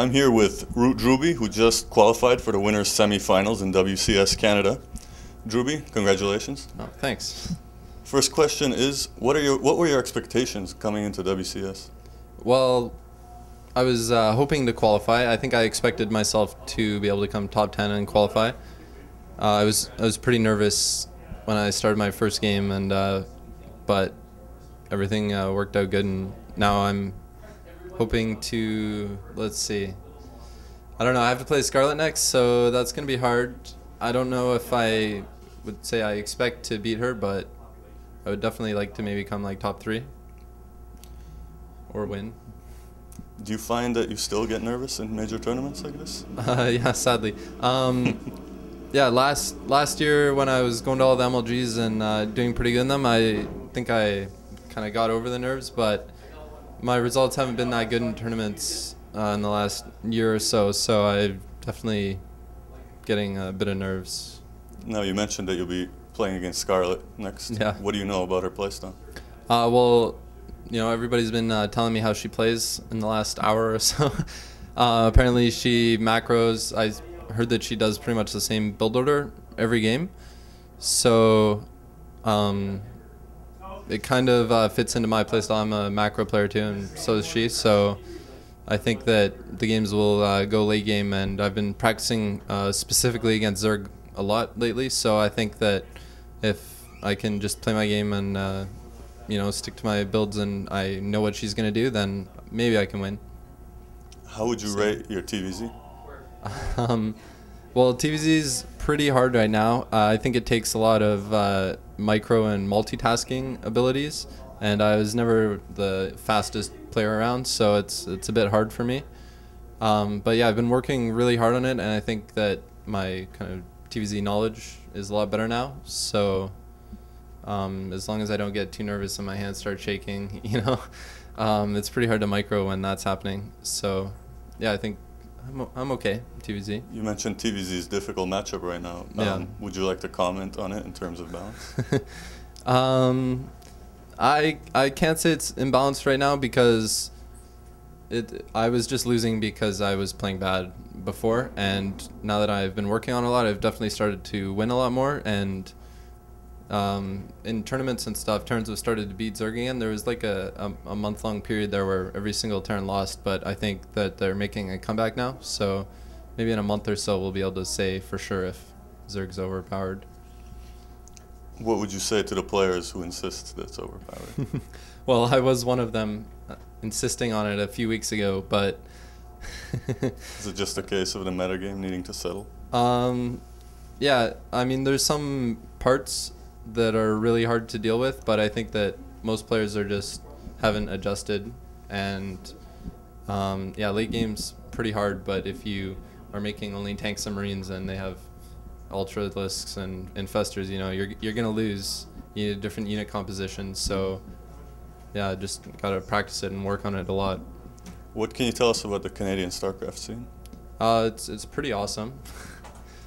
I'm here with Drewbie, who just qualified for the winners semifinals in WCS Canada. Drewbie, congratulations. Oh, thanks. First question is, what were your expectations coming into WCS? Well, I was hoping to qualify. I think I expected myself to be able to come top 10 and qualify. I was pretty nervous when I started my first game, and but everything worked out good, and now I'm hoping to, let's see, I don't know, I have to play Scarlet next, so that's going to be hard. I don't know if I would say I expect to beat her, but I would definitely like to maybe come like top 3 or win. Do you find that you still get nervous in major tournaments like this? Yeah, sadly. Yeah, last year when I was going to all the MLGs and doing pretty good in them, I think I kind of got over the nerves, but my results haven't been that good in tournaments in the last year or so, so I'm definitely getting a bit of nerves. Now, you mentioned that you'll be playing against Scarlet next. Yeah. What do you know about her playstyle? Well, you know, everybody's been telling me how she plays in the last hour or so. Apparently she macros, I heard that she does pretty much the same build order every game. So it kind of fits into my playstyle. I'm a macro player too, and so is she. So I think that the games will go late game, and I've been practicing specifically against Zerg a lot lately. So I think that if I can just play my game and you know, stick to my builds, and I know what she's gonna do, then maybe I can win. How would you rate your TVZ? Well, TVZ is pretty hard right now. I think it takes a lot of micro and multitasking abilities, and I was never the fastest player around, so it's a bit hard for me. But yeah, I've been working really hard on it, and I think that my kind of TVZ knowledge is a lot better now. So as long as I don't get too nervous and my hands start shaking, you know, it's pretty hard to micro when that's happening. So yeah, I think I'm okay, TVZ. You mentioned TVZ's difficult matchup right now. Yeah. Would you like to comment on it in terms of balance? I can't say it's imbalanced right now because I was just losing because I was playing bad before, and now that I've been working on a lot, I've definitely started to win a lot more, and in tournaments and stuff, turns have started to beat Zerg again. There was like a month-long period there where every single turn lost, but I think that they're making a comeback now, so maybe in a month or so we'll be able to say for sure if Zerg's overpowered. What would you say to the players who insist that it's overpowered? Well, I was one of them insisting on it a few weeks ago, but Is it just a case of the metagame needing to settle? Yeah, I mean, there's some parts that are really hard to deal with, but I think that most players are just haven't adjusted, and yeah, late game's pretty hard, but if you are making only tanks and marines and they have ultralisks and infestors, you know, you're gonna lose. You need a different unit composition, so yeah, just gotta practice it and work on it a lot. What can you tell us about the Canadian StarCraft scene? It's pretty awesome.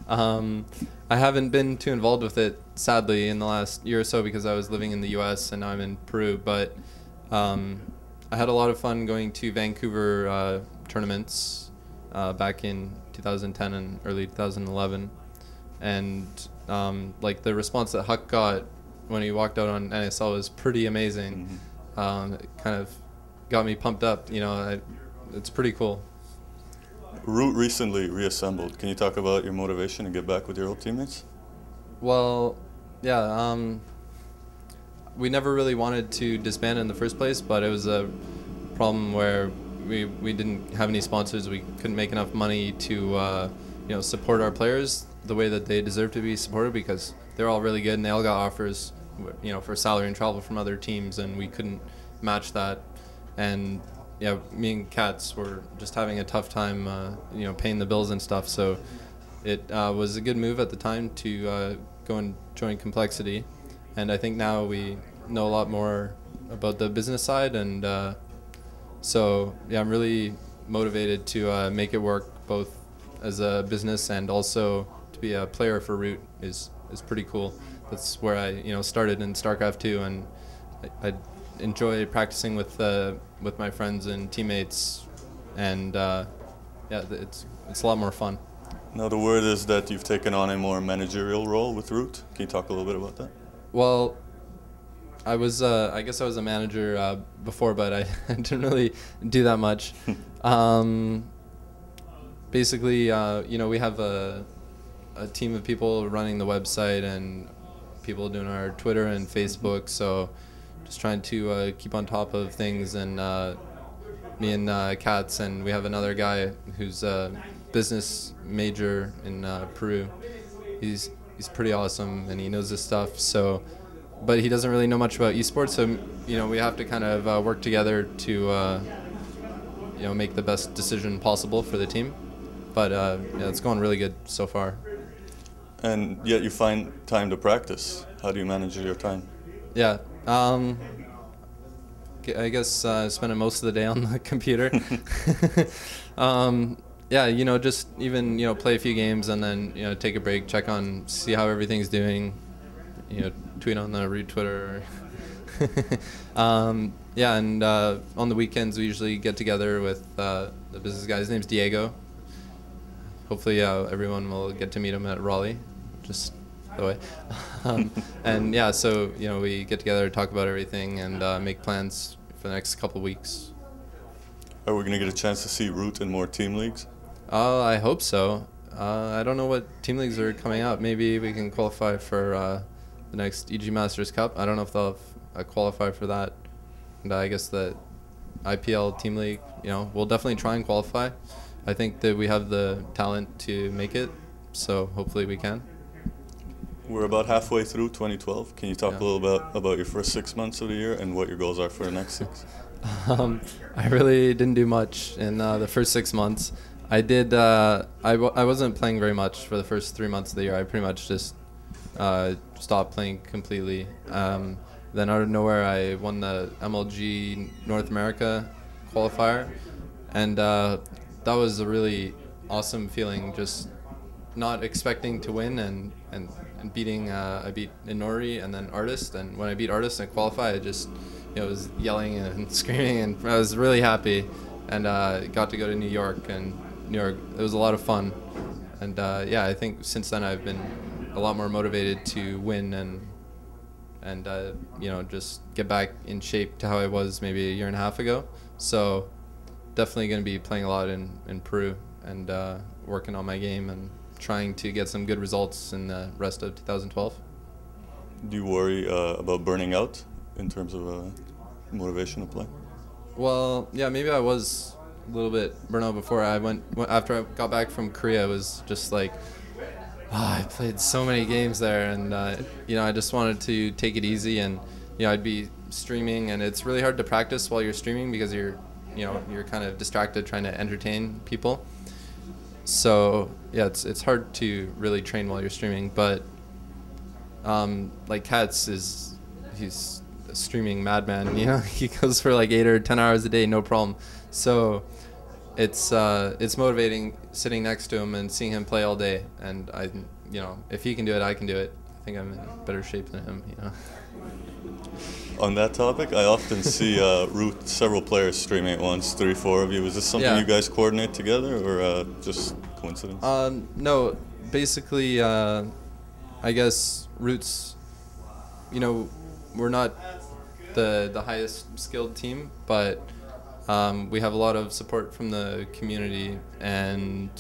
I haven't been too involved with it, sadly, in the last year or so because I was living in the US and now I'm in Peru, but I had a lot of fun going to Vancouver tournaments back in 2010 and early 2011, and like the response that Huck got when he walked out on NSL was pretty amazing. Mm-hmm. It kind of got me pumped up, you know. It's pretty cool. Root recently reassembled. Can you talk about your motivation to get back with your old teammates? Well, yeah, we never really wanted to disband in the first place, but it was a problem where we didn't have any sponsors. We couldn't make enough money to you know, support our players the way that they deserve to be supported, because they're all really good and they all got offers, you know, for salary and travel from other teams, and we couldn't match that. And yeah, me and Katz were just having a tough time, you know, paying the bills and stuff. So it was a good move at the time to go and join Complexity. And I think now we know a lot more about the business side. And so yeah, I'm really motivated to make it work both as a business and also to be a player for Root is pretty cool. That's where I, you know, started in StarCraft 2, and I enjoy practicing with my friends and teammates, and yeah, yeah, it's a lot more fun. Now the word is that you've taken on a more managerial role with Root. Can you talk a little bit about that? Well, I guess I was a manager before, but I didn't really do that much. Basically, you know, we have a team of people running the website and people doing our Twitter and Facebook, so just trying to keep on top of things. And me and Katz, and we have another guy who's a business major in Peru. He's pretty awesome and he knows his stuff. So, but he doesn't really know much about esports. So, you know, we have to kind of work together to you know, make the best decision possible for the team. But yeah, it's going really good so far. And yet you find time to practice. How do you manage your time? Yeah, I guess spending most of the day on the computer. Yeah, you know, just even, you know, play a few games and then, you know, take a break, check on, see how everything's doing, you know, tweet on the Root Twitter. Yeah, and on the weekends we usually get together with the business guy. His name's Diego. Hopefully everyone will get to meet him at Raleigh, just the way. And yeah, so, you know, we get together, talk about everything, and make plans for the next couple of weeks. Are we going to get a chance to see Root in more team leagues? I hope so. I don't know what team leagues are coming up. Maybe we can qualify for the next EG Masters Cup. I don't know if they'll qualify for that. And I guess the IPL team league, you know, we'll definitely try and qualify. I think that we have the talent to make it, so hopefully we can. We're about halfway through 2012. Can you talk a little bit about your first 6 months of the year and what your goals are for the next 6? I really didn't do much in the first 6 months. I did. I wasn't playing very much for the first 3 months of the year. I pretty much just stopped playing completely. Then out of nowhere, I won the MLG North America qualifier, and that was a really awesome feeling. Just not expecting to win and beating. I beat Inori and then Artist, and when I beat Artist and qualified, I just, you know, was yelling and screaming, and I was really happy. And got to go to New York, and it was a lot of fun. And yeah, I think since then I've been a lot more motivated to win and you know, just get back in shape to how I was maybe a year and a half ago. So definitely going to be playing a lot in Peru and working on my game and trying to get some good results in the rest of 2012. Do you worry about burning out in terms of motivation to play? Well, yeah, maybe I was a little bit burnt out before. After I got back from Korea, I was just like, I played so many games there, and you know, I just wanted to take it easy. And you know, I'd be streaming, and it's really hard to practice while you're streaming because you're kind of distracted trying to entertain people. So yeah, it's hard to really train while you're streaming. But like Katz he's a streaming madman. You know, he goes for like 8 or 10 hours a day, no problem. So it's motivating sitting next to him and seeing him play all day. And you know, if he can do it, I can do it. I think I'm in better shape than him. You know. On that topic, I often see Root several players streaming at once, 3, 4 of you. Is this something you guys coordinate together, or just coincidence? No, basically, I guess Root's, you know, we're not the highest skilled team, but we have a lot of support from the community, and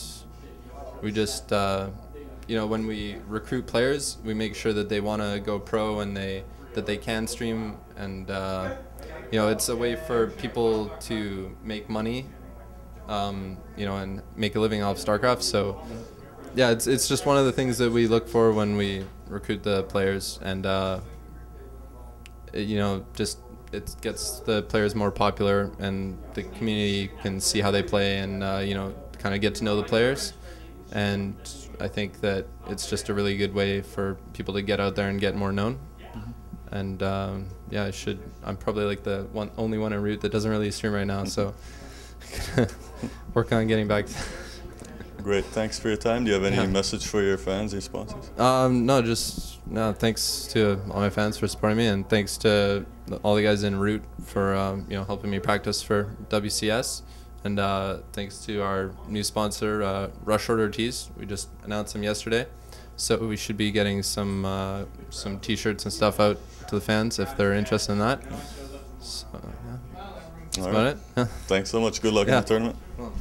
we just, you know, when we recruit players, we make sure that they want to go pro and that they can stream, and you know, it's a way for people to make money, you know, and make a living off StarCraft. So yeah, it's just one of the things that we look for when we recruit the players, and you know, just it gets the players more popular, and the community can see how they play, and you know, kind of get to know the players. And I think that it's just a really good way for people to get out there and get more known. And yeah, I'm probably like the only one in Root that doesn't really stream right now, so work on getting back to Great, thanks for your time. Do you have any message for your fans, your sponsors? No, thanks to all my fans for supporting me, and thanks to all the guys in Root for you know, helping me practice for WCS. And thanks to our new sponsor, Rush Order Tees. We just announced them yesterday. So we should be getting some T-shirts and stuff out to the fans if they're interested in that. So, yeah. That's about it. Thanks so much. Good luck in the tournament. Well.